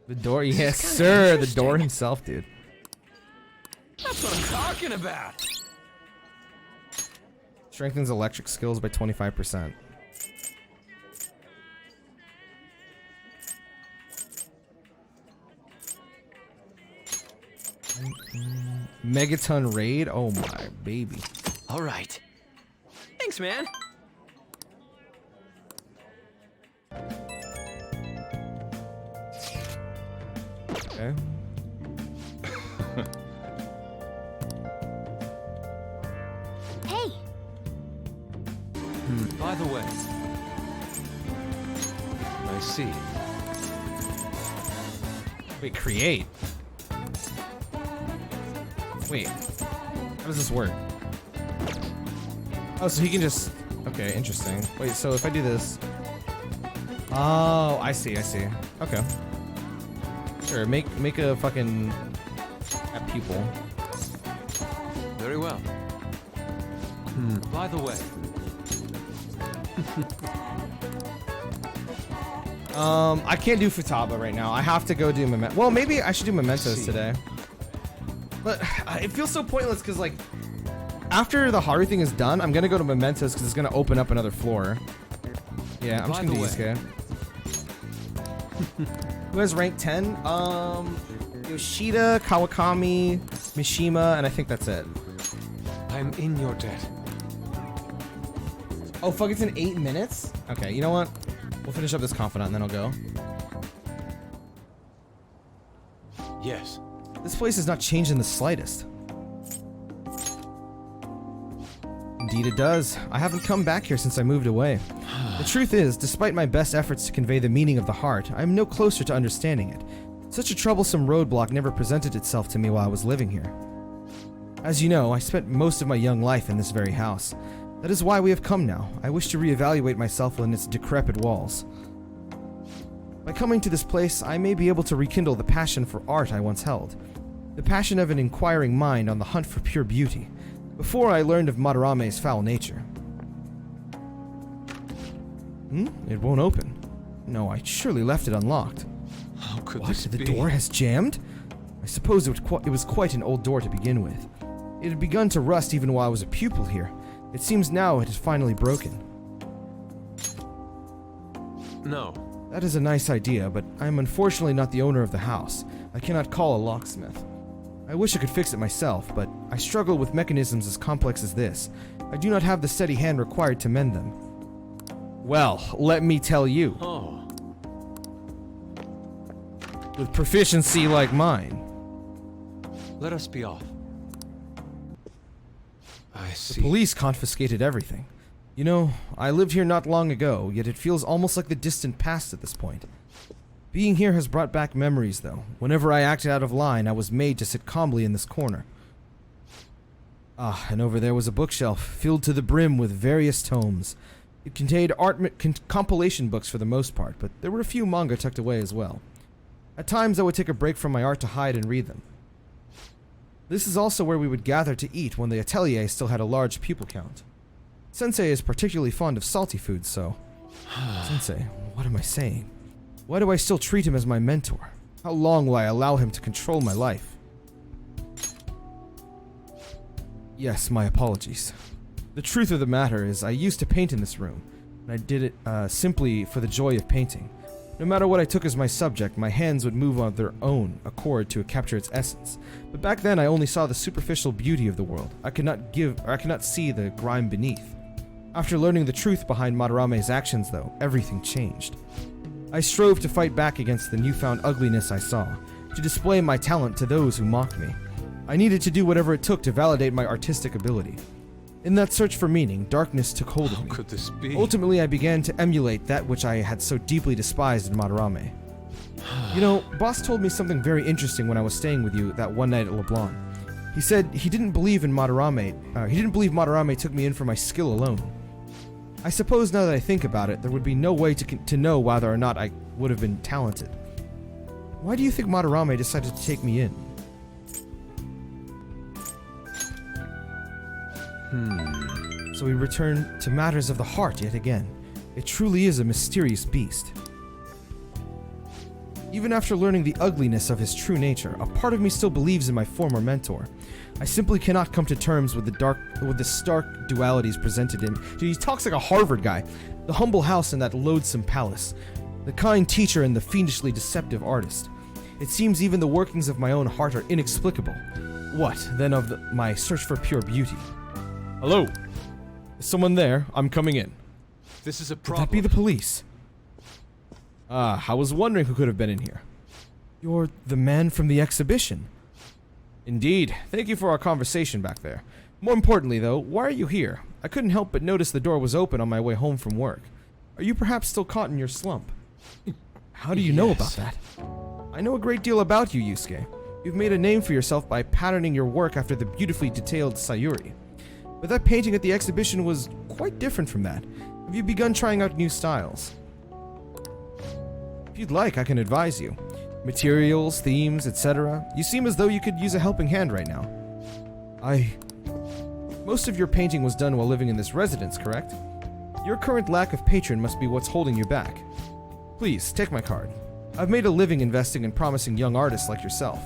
The door, yes, kinda sir. The interesting. door himself, dude. that's what I'm talking about. Strengthens electric skills by 25%. Megaton raid? Oh my baby. All right. Thanks, man. Okay. Hey! By the way, I see. Wait, create. Wait. How does this work? Oh, so he can just... Okay, interesting. Wait, so if I do this... Oh, I see, I see. Okay. Sure, make a fucking... a pupil. Very well. By the way, I can't do Futaba right now. I have to go do Memento. Well, maybe I should do Mementos See. today. But it feels so pointless because, like, after the Haru thing is done, I'm gonna go to Mementos because it's gonna open up another floor. Yeah, I'm just By gonna do the this guy. Who has rank 10? Yoshida, Kawakami, Mishima, and I think that's it. I'm in your debt. Oh, fuck, it's in 8 minutes? Okay, you know what? We'll finish up this confidant and then I'll go. Yes. This place has not changed in the slightest. Indeed it does. I haven't come back here since I moved away. The truth is, despite my best efforts to convey the meaning of the heart, I am no closer to understanding it. Such a troublesome roadblock never presented itself to me while I was living here. As you know, I spent most of my young life in this very house. That is why we have come now. I wish to reevaluate myself within its decrepit walls. By coming to this place, I may be able to rekindle the passion for art I once held. The passion of an inquiring mind on the hunt for pure beauty, before I learned of Madarame's foul nature. It won't open. No, I surely left it unlocked. How could What? this The be? door has jammed? I suppose it was quite an old door to begin with. It had begun to rust even while I was a pupil here. It seems now it is finally broken. No. That is a nice idea, but I am unfortunately not the owner of the house. I cannot call a locksmith. I wish I could fix it myself, but I struggle with mechanisms as complex as this. I do not have the steady hand required to mend them. Well, let me tell you. Oh. With proficiency like mine. Let us be off. I The see. police confiscated everything. You know, I lived here not long ago, yet it feels almost like the distant past at this point. Being here has brought back memories, though. Whenever I acted out of line, I was made to sit calmly in this corner. Ah, and over there was a bookshelf, filled to the brim with various tomes. It contained compilation books for the most part, but there were a few manga tucked away as well. At times I would take a break from my art to hide and read them. This is also where we would gather to eat when the atelier still had a large pupil count. Sensei is particularly fond of salty foods, so... Sensei, what am I saying? Why do I still treat him as my mentor? How long will I allow him to control my life? Yes, my apologies. The truth of the matter is I used to paint in this room, and I did it simply for the joy of painting. No matter what I took as my subject, my hands would move on their own accord to capture its essence. But back then I only saw the superficial beauty of the world. I could not see the grime beneath. After learning the truth behind Madarame's actions, though, everything changed. I strove to fight back against the newfound ugliness I saw, to display my talent to those who mocked me. I needed to do whatever it took to validate my artistic ability. In that search for meaning, darkness took hold of How me. could this be? Ultimately, I began to emulate that which I had so deeply despised in Madarame. You know, Boss told me something very interesting when I was staying with you that one night at LeBlanc. He said he didn't believe in Madarame. He didn't believe Madarame took me in for my skill alone. I suppose now that I think about it, there would be no way to know whether or not I would have been talented. Why do you think Madarame decided to take me in? So we return to matters of the heart yet again. It truly is a mysterious beast. Even after learning the ugliness of his true nature, a part of me still believes in my former mentor. I simply cannot come to terms with the stark dualities presented in. Dude, he talks like a Harvard guy. The humble house and that loathsome palace. The kind teacher and the fiendishly deceptive artist. It seems even the workings of my own heart are inexplicable. What, then, of my search for pure beauty? Hello? Is someone there? I'm coming in. This is a Could problem. that be the police? Ah, I was wondering who could have been in here. You're the man from the exhibition. Indeed. Thank you for our conversation back there. More importantly, though, why are you here? I couldn't help but notice the door was open on my way home from work. Are you perhaps still caught in your slump? How do you know about that? I know a great deal about you, Yusuke. You've made a name for yourself by patterning your work after the beautifully detailed Sayuri. But that painting at the exhibition was quite different from that. Have you begun trying out new styles? If you'd like, I can advise you. Materials, themes, etc. You seem as though you could use a helping hand right now. Most of your painting was done while living in this residence, correct? Your current lack of patron must be what's holding you back. Please, take my card. I've made a living investing in promising young artists like yourself.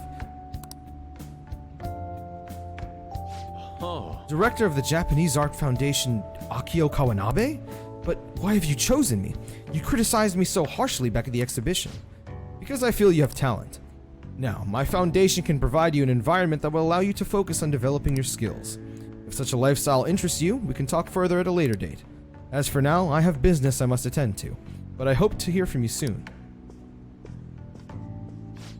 Oh. Director of the Japanese Art Foundation, Akio Kawanabe? But why have you chosen me? You criticized me so harshly back at the exhibition. Because I feel you have talent. Now, my foundation can provide you an environment that will allow you to focus on developing your skills. If such a lifestyle interests you, we can talk further at a later date. As for now, I have business I must attend to, but I hope to hear from you soon.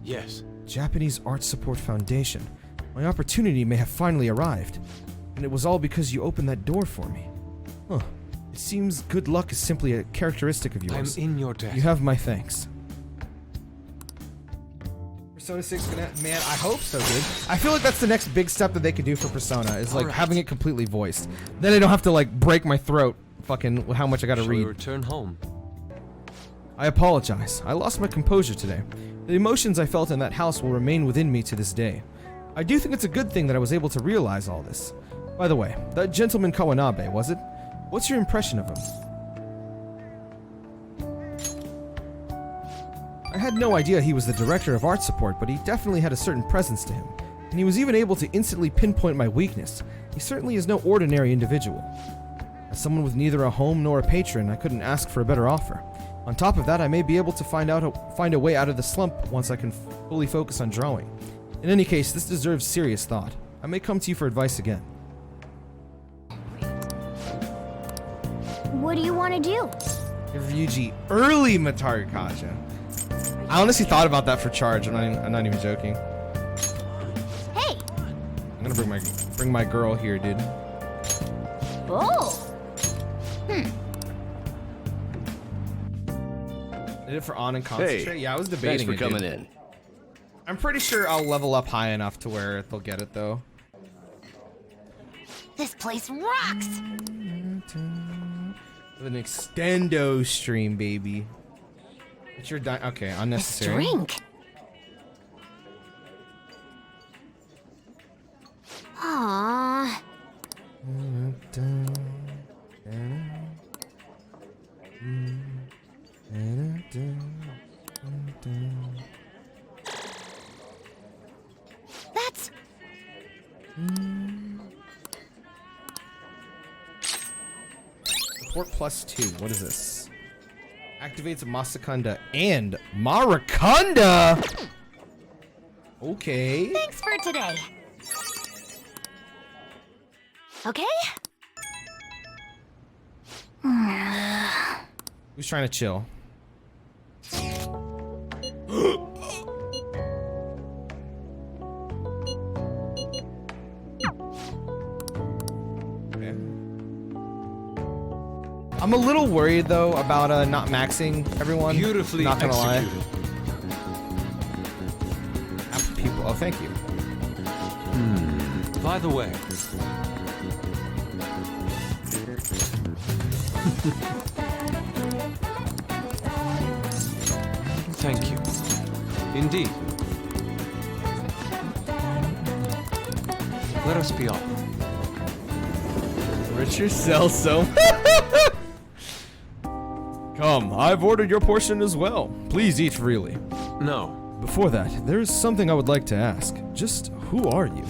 Yes. Japanese Art Support Foundation. My opportunity may have finally arrived, and it was all because you opened that door for me. Huh. It seems good luck is simply a characteristic of yours. I'm in your debt. You have my thanks. Persona 6 gonna, man, I hope so, dude. I feel like that's the next big step that they could do for Persona, is like Alright. having it completely voiced. Then I don't have to like break my throat fucking how much I gotta Shall we read. return home? I apologize. I lost my composure today. The emotions I felt in that house will remain within me to this day. I do think it's a good thing that I was able to realize all this. By the way, that gentleman Kawanabe, was it? What's your impression of him? I had no idea he was the director of art support, but he definitely had a certain presence to him. And he was even able to instantly pinpoint my weakness. He certainly is no ordinary individual. As someone with neither a home nor a patron, I couldn't ask for a better offer. On top of that, I may be able to find a way out of the slump once I can fully focus on drawing. In any case, this deserves serious thought. I may come to you for advice again. What do you want to do? Give Ryuji early Matarikaja. I honestly thought about that for charge. I'm not even joking. Hey! I'm gonna bring my girl here, dude. Oh! Did it for on and concentrate? Hey, Yeah, I was debating thanks for it, coming dude. in. I'm pretty sure I'll level up high enough to where they'll get it though. This place rocks! With an extendo stream, baby. It's your okay, unnecessary. Drink! Aww. That's... Support +2. What is this? Activates Masakanda and Marakanda. Okay. Thanks for today. Okay? Who's trying to chill? Okay. I'm a little worried though about not maxing everyone. Beautifully Not gonna lie. executed. People. Oh, thank you. By the way, thank you. Indeed. Let us be off. Richard Celso. Come, I've ordered your portion as well. Please eat freely. No. Before that, there is something I would like to ask. Just who are you?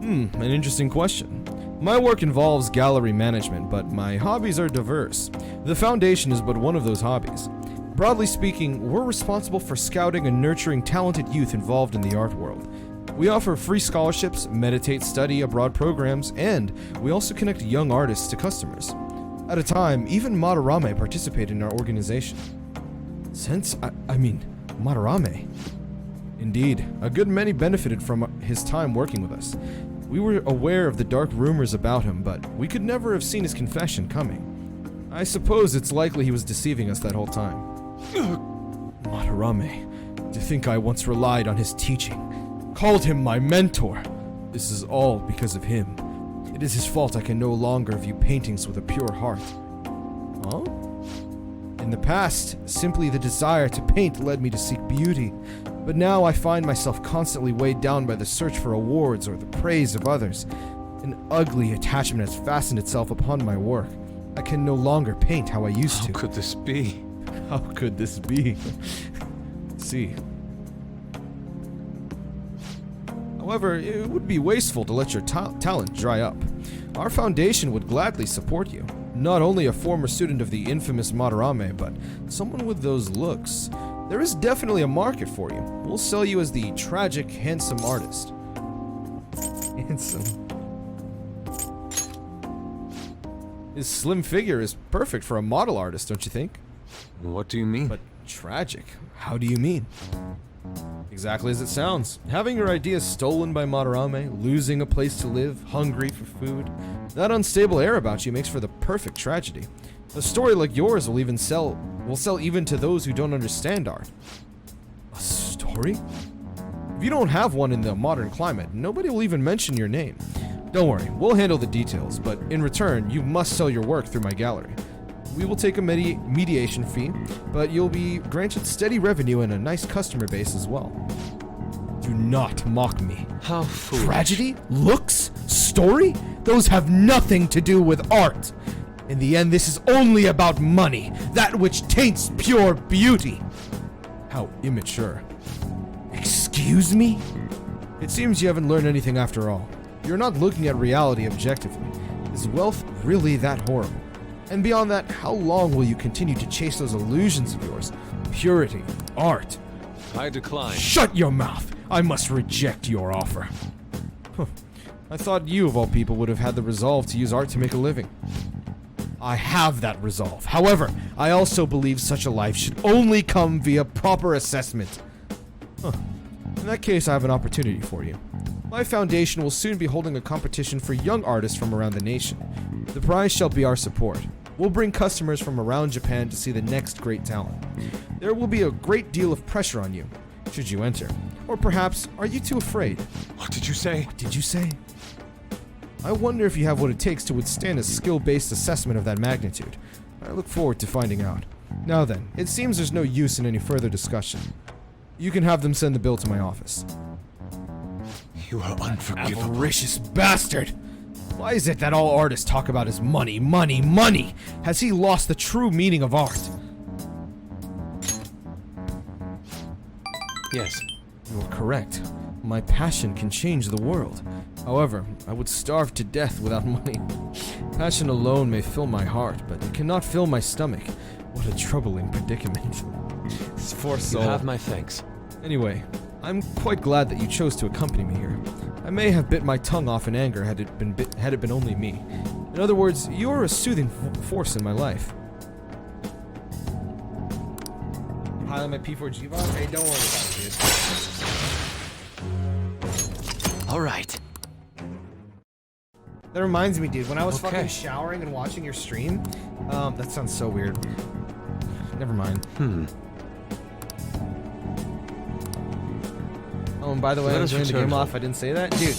An interesting question. My work involves gallery management, but my hobbies are diverse. The Foundation is but one of those hobbies. Broadly speaking, we're responsible for scouting and nurturing talented youth involved in the art world. We offer free scholarships, meditate, study abroad programs, and we also connect young artists to customers. At a time, even Madarame participated in our organization. Madarame. Indeed, a good many benefited from his time working with us. We were aware of the dark rumors about him, but we could never have seen his confession coming. I suppose it's likely he was deceiving us that whole time. Madarame, to think I once relied on his teaching, called him my mentor. This is all because of him. It is his fault I can no longer view paintings with a pure heart. Huh? In the past, simply the desire to paint led me to seek beauty, but now I find myself constantly weighed down by the search for awards or the praise of others. An ugly attachment has fastened itself upon my work. I can no longer paint how I used to. How could this be? How could this be? See. However, it would be wasteful to let your talent dry up. Our foundation would gladly support you. Not only a former student of the infamous Madarame, but someone with those looks. There is definitely a market for you. We'll sell you as the tragic, handsome artist. Handsome. His slim figure is perfect for a model artist, don't you think? What do you mean? But tragic? How do you mean? Exactly as it sounds. Having your ideas stolen by Madarame, losing a place to live, hungry for food. That unstable air about you makes for the perfect tragedy. A story like yours will sell even to those who don't understand art. A story? If you don't have one in the modern climate, nobody will even mention your name. Don't worry, we'll handle the details, but in return, you must sell your work through my gallery. We will take a mediation fee, but you'll be granted steady revenue and a nice customer base as well. Do not mock me. How foolish. Tragedy? Looks? Story? Those have nothing to do with art. In the end, this is only about money, that which taints pure beauty. How immature. Excuse me? It seems you haven't learned anything after all. You're not looking at reality objectively. Is wealth really that horrible? And beyond that, how long will you continue to chase those illusions of yours? Purity, art. I decline. Shut your mouth! I must reject your offer. I thought you, of all people, would have had the resolve to use art to make a living. I have that resolve. However, I also believe such a life should only come via proper assessment. In that case, I have an opportunity for you. My foundation will soon be holding a competition for young artists from around the nation. The prize shall be our support. We'll bring customers from around Japan to see the next great talent. There will be a great deal of pressure on you, should you enter. Or perhaps, are you too afraid? What did you say? What did you say? I wonder if you have what it takes to withstand a skill-based assessment of that magnitude. I look forward to finding out. Now then, it seems there's no use in any further discussion. You can have them send the bill to my office. You are unforgivable. Avaricious bastard! Why is it that all artists talk about is money, money, money? Has he lost the true meaning of art? Yes. You are correct. My passion can change the world. However, I would starve to death without money. Passion alone may fill my heart, but it cannot fill my stomach. What a troubling predicament. This poor You soul. have my thanks. Anyway, I'm quite glad that you chose to accompany me here. I may have bit my tongue off in anger had it been only me. In other words, you're a soothing force in my life. Highlight my P4G bar? Hey, don't worry about it, dude. All right. That reminds me, dude, when I was Okay. fucking showering and watching your stream, that sounds so weird. Never mind. Oh, and by the way, Let I'm us joining the return game home. off. I didn't say that. Dude,